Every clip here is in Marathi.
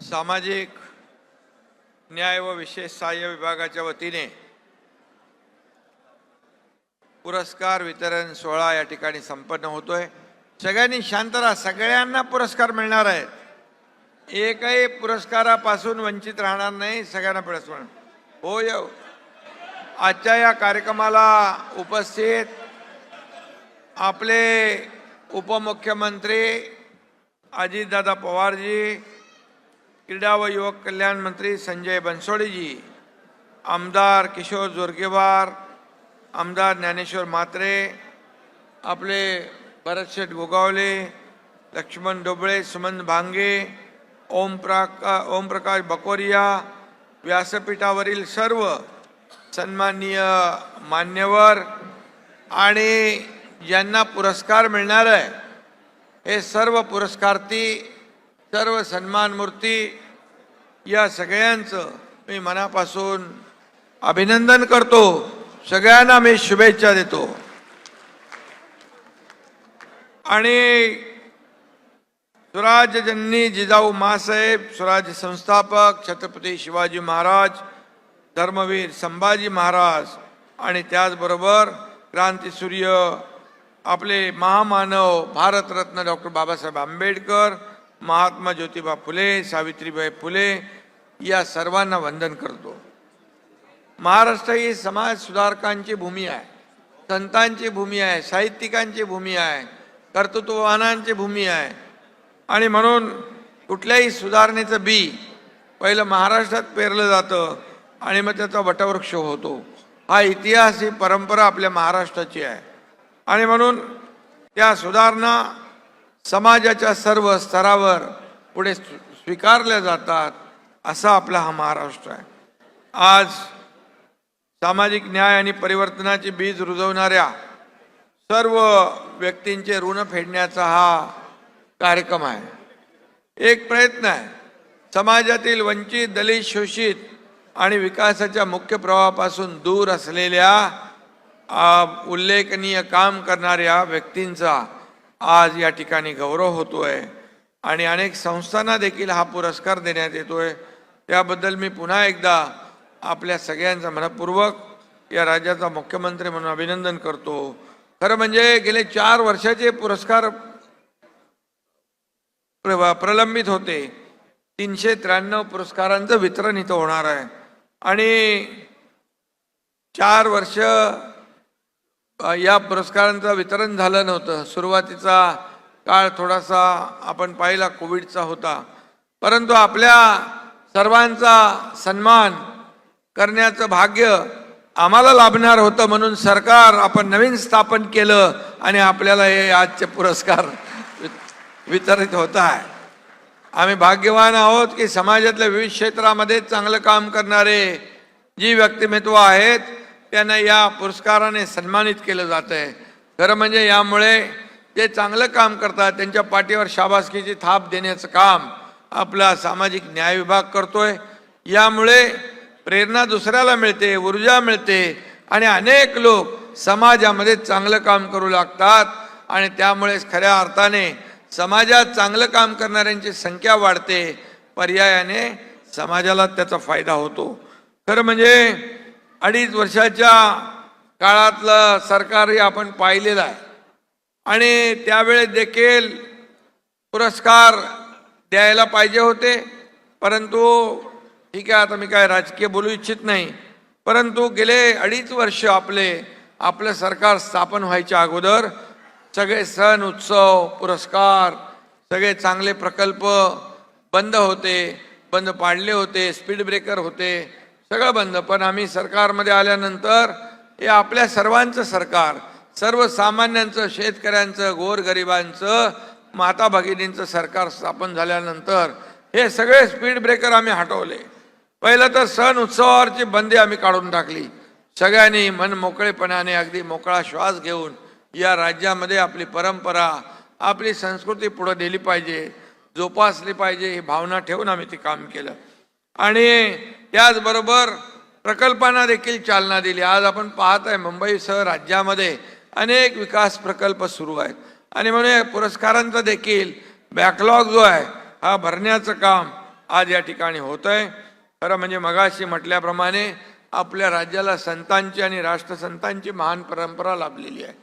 सामाजिक न्याय व विशेष सहाय्य विभागाच्या वतीने पुरस्कार वितरण सोहळा या ठिकाणी संपन्न होतोय। सगळ्यांनी शांत राहा, सगळ्यांना पुरस्कार मिळणार आहेत। एकही पुरस्कारापासून वंचित राहणार नाही, सगळ्यांना पुरस्कार होय। आजच्या या कार्यक्रमाला उपस्थित आपले उपमुख्यमंत्री अजितदादा पवारजी, क्रीडा व युवक कल्याण मंत्री संजय बनसोडेजी, आमदार किशोर जोरगेवार, आमदार ज्ञानेश्वर म्हात्रे, आपले भरतशेठ गोगावले, लक्ष्मण डोबळे, सुमन भांगे, ओमप्रकाश बकोरिया, व्यासपीठावरील सर्व सन्माननीय मान्यवर आणि ज्यांना पुरस्कार मिळणार आहे हे सर्व पुरस्कार्थी, सर्व सन्मानमूर्ती, या सगळ्यांचं मी मनापासून अभिनंदन करतो। सगळ्यांना मी शुभेच्छा देतो। आणि स्वराज्यजननी जिजाऊ माँसाहेब, स्वराज्य संस्थापक छत्रपती शिवाजी महाराज, धर्मवीर संभाजी महाराज आणि त्याचबरोबर क्रांतीसूर्य आपले महामानव भारतरत्न डॉक्टर बाबासाहेब आंबेडकर, महात्मा ज्योतिबा फुले, सावित्रीबाई फुले या सर्वांना वंदन करतो। महाराष्ट्र ही समाज सुधारकांची भूमी आहे, संतांची भूमी आहे, साहित्यिकांची भूमी आहे, कर्तृत्ववानांची भूमी आहे। आणि म्हणून कुठल्याही सुधारणेचं बी पहिलं महाराष्ट्रात पेरलं जातं आणि मग त्याचा वटवृक्ष होतो। हा इतिहास, ही परंपरा आपल्या महाराष्ट्राची आहे। आणि म्हणून त्या सुधारणा समाजाच्या सर्व स्तरावर पुढे स्वीकारल्या जातात, असा आपला हा महाराष्ट्र आहे। आज सामाजिक न्याय आणि परिवर्तनाची बीज रुजवणाऱ्या सर्व व्यक्तींचे ऋण फेडण्याचा हा कार्यक्रम आहे, एक प्रयत्न आहे। समाजातील वंचित, दलित, शोषित आणि विकासाच्या मुख्य प्रवाहापासून दूर असलेल्या उल्लेखनीय काम करणाऱ्या व्यक्तींचा आज या ठिकाणी गौरव होतोय आणि अनेक संस्थांना देखील हा पुरस्कार देण्यात येतोय। त्याबद्दल मी पुन्हा एकदा आपल्या सगळ्यांचं मनपूर्वक या राज्याचा मुख्यमंत्री म्हणून अभिनंदन करतो। खरं म्हणजे गेले 4 वर्षाचे पुरस्कार प्रलंबित होते। 393 पुरस्कारांचं वितरण इथं होणार आहे आणि 4 वर्ष या पुरस्कारांचं वितरण झालं नव्हतं। सुरुवातीचा काळ थोडासा आपण पाहिला कोविडचा होता, परंतु आपल्या सर्वांचा सन्मान करण्याचं भाग्य आम्हाला लाभणार होतं, म्हणून सरकार आपण नवीन स्थापन केलं आणि आपल्याला हे आजचे पुरस्कार वितरित होत आहे। आम्ही भाग्यवान आहोत की समाजातल्या विविध क्षेत्रामध्ये चांगलं काम करणारे जी व्यक्तिमत्व आहेत त्यांना या पुरस्काराने सन्मानित केलं जात आहे। खरं म्हणजे यामुळे जे चांगलं काम करतात त्यांच्या पाठीवर शाबासकीची थाप देण्याचं काम आपला सामाजिक न्याय विभाग करतोय। यामुळे प्रेरणा दुसऱ्याला मिळते, ऊर्जा मिळते आणि अनेक लोक समाजामध्ये चांगलं काम करू लागतात आणि त्यामुळेच खऱ्या अर्थाने समाजात चांगलं काम करणाऱ्यांची संख्या वाढते, पर्यायाने समाजाला त्याचा फायदा होतो। खरं म्हणजे 2.5 वर्षाच्या काळातलं सरकारही आपण पाहिलेलं आहे आणि त्यावेळेस देखील पुरस्कार द्यायला पाहिजे होते, परंतु ठीक आहे, आता मी काय राजकीय बोलू इच्छित नाही, परंतु गेले 2.5 वर्ष आपलं सरकार स्थापन व्हायच्या अगोदर सगळे सण, उत्सव, पुरस्कार, सगळे चांगले प्रकल्प बंद होते, बंद पाडले होते, स्पीड ब्रेकर होते, सगळं बंद। पण आम्ही सरकारमध्ये आल्यानंतर हे आपल्या सर्वांचं सरकार, सर्वसामान्यांचं, शेतकऱ्यांचं, गोरगरिबांचं, माता भगिनींचं सरकार स्थापन झाल्यानंतर हे सगळे स्पीड ब्रेकर आम्ही हटवले। पहिलं तर सण उत्सवावरची बंदी आम्ही काढून टाकली। सगळ्यांनी मन मोकळेपणाने, अगदी मोकळा श्वास घेऊन या राज्यामध्ये आपली परंपरा, आपली संस्कृती पुढे नेली पाहिजे, जोपासली पाहिजे, ही भावना ठेवून आम्ही ते काम केलं। आणि त्याचबरोबर प्रकल्पांना देखील चालना दिली। आज आपण पाहत आहे मुंबईसह राज्यामध्ये अनेक विकास प्रकल्प सुरू आहेत आणि म्हणून पुरस्कारांचा देखील बॅकलॉग जो आहे हा भरण्याचं काम आज या ठिकाणी होत आहे. खरं म्हणजे मगाशी म्हटल्याप्रमाणे आपल्या राज्याला संतांची आणि राष्ट्रसंतांची महान परंपरा लाभलेली आहे.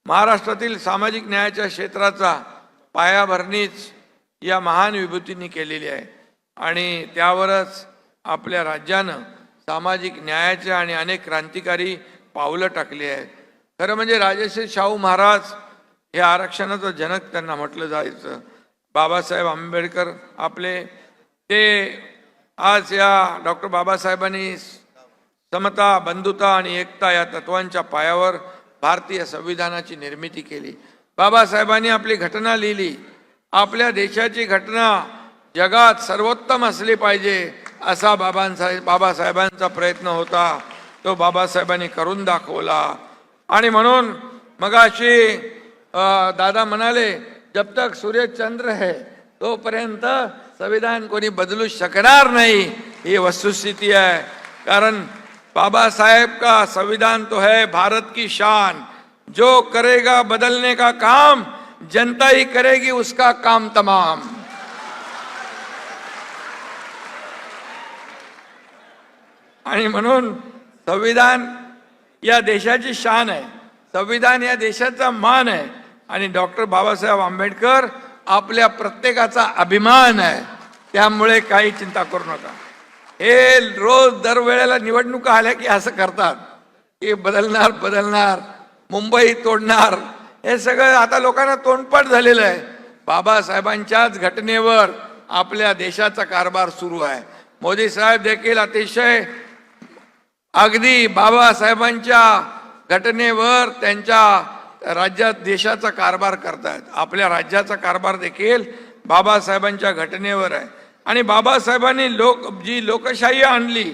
महाराष्ट्रातील सामाजिक न्यायाच्या क्षेत्राचा पायाभरणीच या महान विभूतींनी केलेली आहे आणि त्यावरच आपल्या राज्यानं सामाजिक न्यायाचे आणि अनेक क्रांतिकारी पावलं टाकली आहेत. खरं म्हणजे राजर्षी शाहू महाराज हे आरक्षणाचं जनक त्यांना म्हटलं जायचं. बाबासाहेब आंबेडकर आपले ते आज या डॉक्टर बाबासाहेबांनी समता, बंधुता आणि एकता या तत्वांच्या पायावर भारतीय संविधानाची निर्मिती केली. बाबासाहेबांनी आपली घटना लिहिली. आपल्या देशाची घटना जगात सर्वोत्तम असली पाहिजे असा बाबासाहेबांचा प्रयत्न होता. तो बाबासाहेबांनी करून दाखवला. आणि म्हणून मगाशी दादा म्हणाले जब तक सूर्य चंद्र है तोपर्यंत संविधान कोणी बदलू शकणार नाही, ही वस्तुस्थिती आहे. कारण बाबा साहेब का संविधान तो है भारत की शान. जो करेगा बदलने का काम जनता ही करेगी उसका काम तमाम. आणि म्हणून संविधान या देशाची शान आहे, संविधान या देशाचा मान आहे आणि डॉक्टर बाबासाहेब आंबेडकर आपल्या प्रत्येकाचा अभिमान आहे. त्यामुळे काही चिंता करू नका. हे रोज दरवेळेला निवडणुका आल्या की असं करतात की बदलणार, मुंबई तोडणार, हे सगळं आता लोकांना तोंडपाठ झालेलं आहे. बाबासाहेबांच्याच घटनेवर आपल्या देशाचा कारभार सुरू आहे. मोदी साहेब देखील अतिशय अगदी बाबासाहेबांच्या घटनेवर त्यांच्या राज्यात देशाचा कारभार करतायत. आपल्या राज्याचा कारभार देखील बाबासाहेबांच्या घटनेवर आहे. आणि बाबासाहेबांनी जी लोकशाही आणली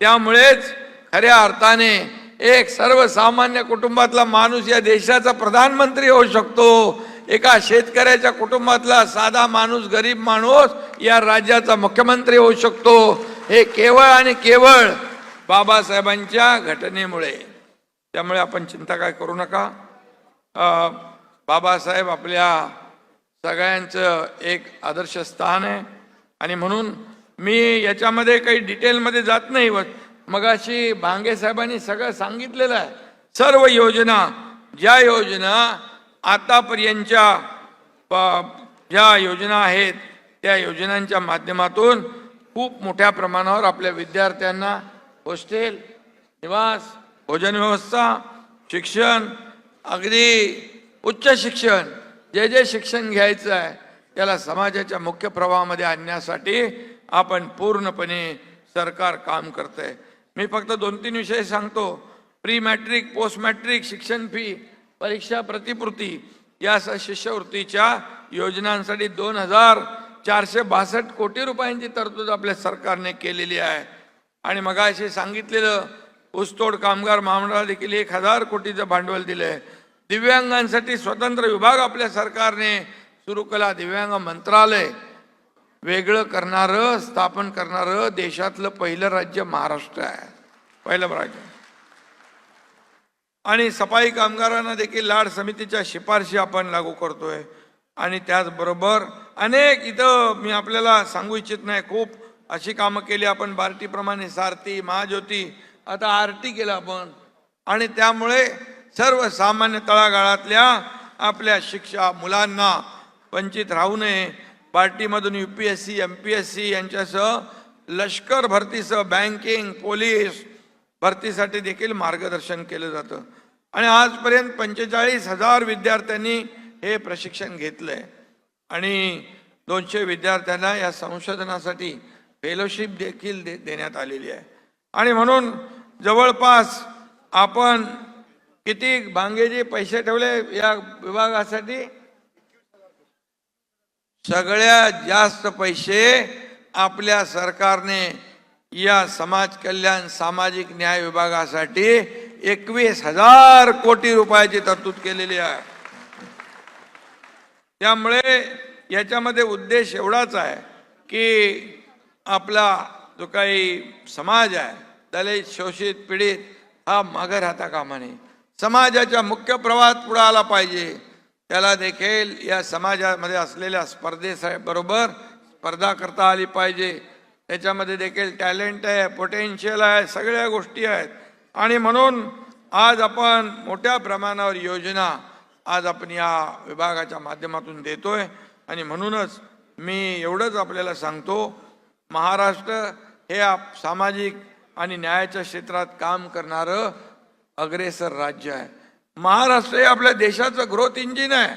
त्यामुळेच खऱ्या अर्थाने एक सर्वसामान्य कुटुंबातला माणूस या देशाचा प्रधानमंत्री होऊ शकतो. एका शेतकऱ्याच्या कुटुंबातला साधा माणूस, गरीब माणूस या राज्याचा मुख्यमंत्री होऊ शकतो. हे केवळ आणि केवळ बाबासाहेबांच्या घटनेमुळे. त्यामुळे आपण चिंता काय करू नका. बाबासाहेब आपल्या सगळ्यांचं एक आदर्श स्थान आहे आणि म्हणून मी याच्यामध्ये काही डिटेलमध्ये जात नाही. मगाशी भांगे साहेबांनी सगळं सांगितलेलं आहे. सर्व योजना, ज्या योजना आतापर्यंतच्या ज्या योजना आहेत त्या योजनांच्या माध्यमातून खूप मोठ्या प्रमाणावर आपल्या विद्यार्थ्यांना हॉस्टेल, निवास, भोजन व्यवस्था, शिक्षण, अगदी उच्च शिक्षण, जे शिक्षण घ्यायचं आहे त्याला समाजाच्या मुख्य प्रवाहामध्ये आणण्यासाठी आपण पूर्णपणे सरकार काम करतंय. मी फक्त 2-3 विषय सांगतो. प्री मॅट्रिक, पोस्ट मॅट्रिक शिक्षण फी, परीक्षा प्रतिपूर्ती या शिष्यवृत्तीच्या योजनांसाठी 2,462 कोटी रुपयांची तरतूद आपल्या सरकारने केलेली आहे. आणि मगाशी सांगितलेलं ऊसतोड कामगार महामंडळाला देखील 1,000 कोटीचं भांडवल दिलंय. दिव्यांगांसाठी स्वतंत्र विभाग आपल्या सरकारने सुरू केला. दिव्यांग मंत्रालय वेगळं करणारं, स्थापन करणारं देशातलं पहिलं राज्य महाराष्ट्र आहे, पहिलं राज्य. आणि सफाई कामगारांना देखील लाड समितीच्या शिफारशी आपण लागू करतोय. आणि त्याचबरोबर अनेक इथं मी आपल्याला सांगू इच्छित नाही, खूप अशी कामं केली आपण. बार्टीप्रमाणे सारथी, महाज्योती, आता आरटी केलं आपण. आणि त्यामुळे सर्वसामान्य तळागाळातल्या आपल्या शिक्षा मुलांना वंचित राहू नये. पार्टीमधून UPSC, MPSC यांच्यासह लष्कर भरतीसह बँकिंग, पोलीस भरतीसाठी देखील मार्गदर्शन केलं जातं. आणि आजपर्यंत 45,000 विद्यार्थ्यांनी हे प्रशिक्षण घेतलंय. आणि 200 विद्यार्थ्यांना या संशोधनासाठी फेलोशिप देखील देण्यात आलेली आहे. आणि म्हणून जवळपास आपण किती भांगेचे पैसे ठेवले या विभागासाठी? सगळ्यात जास्त पैसे आपल्या सरकारने या समाज कल्याण सामाजिक न्याय विभागासाठी 21,000 कोटी रुपयाची तरतूद केलेली आहे. त्यामुळे याच्यामध्ये उद्देश एवढाच आहे की आपला जो काही समाज आहे, दलित, शोषित, पीडित, हा मागे राहता कामा नये. समाजाच्या मुख्य प्रवाहात पुढे आला पाहिजे. त्याला देखील या समाजामध्ये असलेल्या स्पर्धेबरोबर स्पर्धा करता आली पाहिजे. त्याच्यामध्ये देखील टॅलेंट आहे, पोटेन्शियल आहे, सगळ्या गोष्टी आहेत. आणि म्हणून आज आपण मोठ्या प्रमाणावर योजना आज आपण या विभागाच्या माध्यमातून देतोय. आणि म्हणूनच मी एवढंच आपल्याला सांगतो, महाराष्ट्र हे सामाजिक आणि न्यायाच्या क्षेत्रात काम करणारं अग्रेसर राज्य आहे. महाराष्ट्र हे आपल्या देशाचं ग्रोथ इंजिन आहे.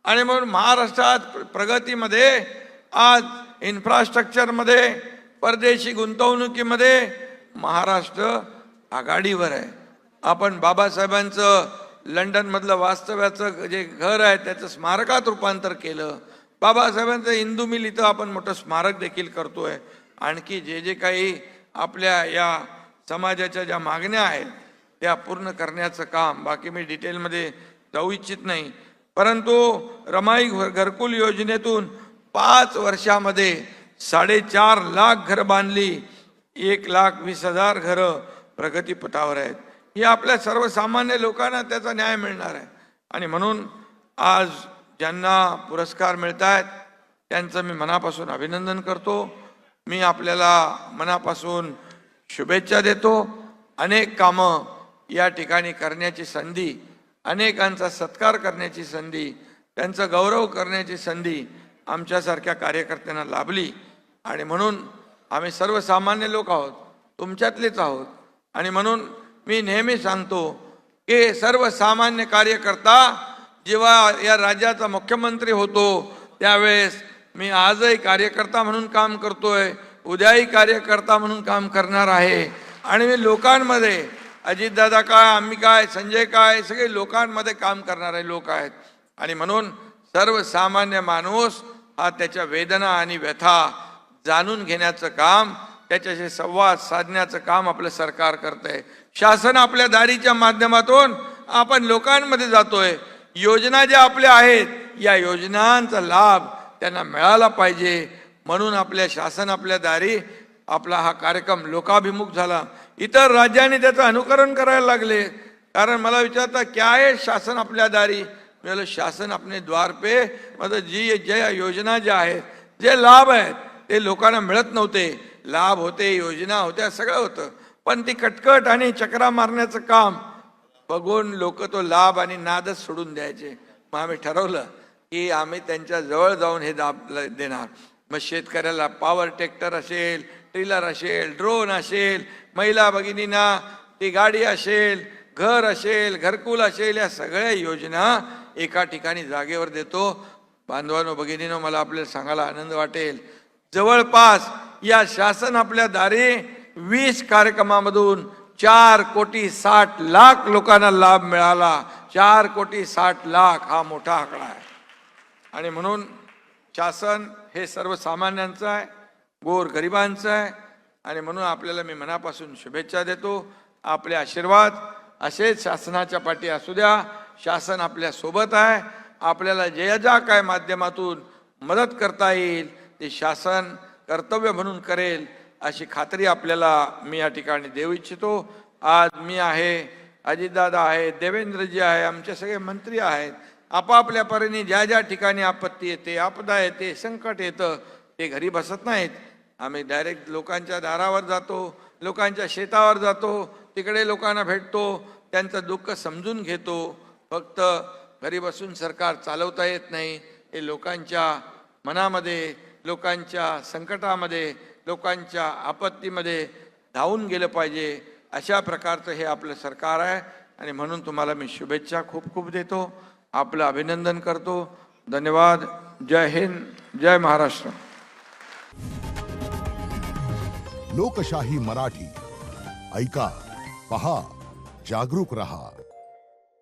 आणि म्हणून महाराष्ट्रात प्रगतीमध्ये, आज इन्फ्रास्ट्रक्चरमध्ये, परदेशी गुंतवणुकीमध्ये महाराष्ट्र आघाडीवर आहे. आपण बाबासाहेबांचं लंडनमधलं वास्तव्याचं जे घर आहे त्याचं स्मारकात रूपांतर केलं. बाबासाहेबांचं हिंदू मिल इथं आपण मोठं स्मारक देखील करतोय. आणखी जे जे काही आपल्या या समाजाच्या ज्या मागण्या आहेत त्या पूर्ण करण्याचं काम, बाकी मी डिटेलमध्ये जाऊ इच्छित नाही, परंतु रमाई घरकुल योजनेतून 5 वर्षामध्ये 4.5 लाख घरं बांधली, 1,20,000 घरं प्रगतीपथावर आहेत. ही आपल्या सर्वसामान्य लोकांना त्याचा न्याय मिळणार आहे. आणि म्हणून आज ज्यांना पुरस्कार मिळत आहेत त्यांचं मी मनापासून अभिनंदन करतो. मी आपल्याला मनापासून शुभेच्छा देतो. अनेक कामं या ठिकाणी करण्याची संधी, अनेकांचा सत्कार करण्याची संधी, त्यांचा गौरव करण्याची संधी आमच्यासारख्या कार्यकर्त्यांना लाभली. आणि म्हणून आम्ही सर्वसामान्य लोक आहोत, तुमच्यातलेच आहोत. आणि म्हणून मी नेहमी सांगतो की सर्वसामान्य कार्यकर्ता जेव्हा या राज्याचा मुख्यमंत्री होतो त्यावेळेस मी आजही कार्यकर्ता म्हणून काम करतोय, उद्याही कार्यकर्ता म्हणून काम करणार आहे. आणि मी लोकांमध्ये, अजितदादा काय, आम्ही काय, संजय काय, सगळे लोकांमध्ये काम करणारे लोक आहेत. आणि म्हणून सर्वसामान्य माणूस हा त्याच्या वेदना आणि व्यथा जाणून घेण्याचं काम, त्याच्याशी संवाद साधण्याचं काम आपलं सरकार करतंय. शासन आपल्या दारीच्या माध्यमातून आपण लोकांमध्ये जातोय. योजना ज्या आपल्या आहेत या योजनांचा लाभ त्यांना मिळाला पाहिजे. म्हणून आपल्या शासन आपल्या दारी आपला हा कार्यक्रम लोकाभिमुख झाला. इतर राज्यांनी त्याचं अनुकरण करायला लागले. कारण मला विचारता क्या आहे शासन आपल्या दारी, मी बोललो शासन अपने द्वार पे. मतलब जी ज्या योजना ज्या आहेत, जे लाभ आहेत ते लोकांना मिळत नव्हते. लाभ होते, योजना होत्या, सगळं होतं, पण ती कटकट आणि चक्रा मारण्याचं काम बघून लोक तो लाभ आणि नादच सोडून द्यायचे. मग आम्ही ठरवलं की आम्ही त्यांच्या जवळ जाऊन हे दाब देणार. मग शेतकऱ्याला पॉवर ट्रॅक्टर असेल, ट्रिलर असेल, ड्रोन असेल, महिला भगिनींना ती गाडी असेल, घर असेल, घरकुल असेल, या सगळ्या योजना एका ठिकाणी जागेवर देतो. बांधवांनो, भगिनीनो, मला आपल्याला सांगायला आनंद वाटेल, जवळपास या शासन आपल्या दारी 20 कार्यक्रमामधून 4,60,00,000 लोकांना लाभ मिळाला. 4,60,00,000 हा मोठा आकडा आहे. आणि म्हणून शासन हे सर्वसामान्यांचं आहे, गोर गरिबांचं आहे. आणि म्हणून आपल्याला मी मनापासून शुभेच्छा देतो. आपले आशीर्वाद असेच शासनाच्या पाठी असू द्या. शासन आपल्या सोबत आहे. आपल्याला जे ज्या काय माध्यमातून मदत करता येईल ते शासन कर्तव्य म्हणून करेल अशी खात्री आपल्याला मी या ठिकाणी देऊ इच्छितो. आज मी आहे, अजितदादा आहे, देवेंद्रजी आहे, आमचे सगळे मंत्री आहेत. आपापल्या परीने ज्या ज्या ठिकाणी आपत्ती येते, आपदा येते, संकट येतं, ते घरी बसत नाहीत. आम्ही डायरेक्ट लोकांच्या दारावर जातो, लोकांच्या शेतावर जातो, तिकडे लोकांना भेटतो, त्यांचं दुःख समजून घेतो. फक्त घरी बसून सरकार चालवता येत नाही. हे लोकांच्या मनामध्ये, लोकांच्या संकटामध्ये, लोकांच्या आपत्तीमध्ये धावून गेलं पाहिजे. अशा प्रकारचं हे आपलं सरकार आहे. आणि म्हणून तुम्हाला मी शुभेच्छा खूप खूप देतो, आपलं अभिनंदन करतो. धन्यवाद. जय हिंद, जय महाराष्ट्र. लोकशाही मराठी ऐका, पहा, जागरूक रहा.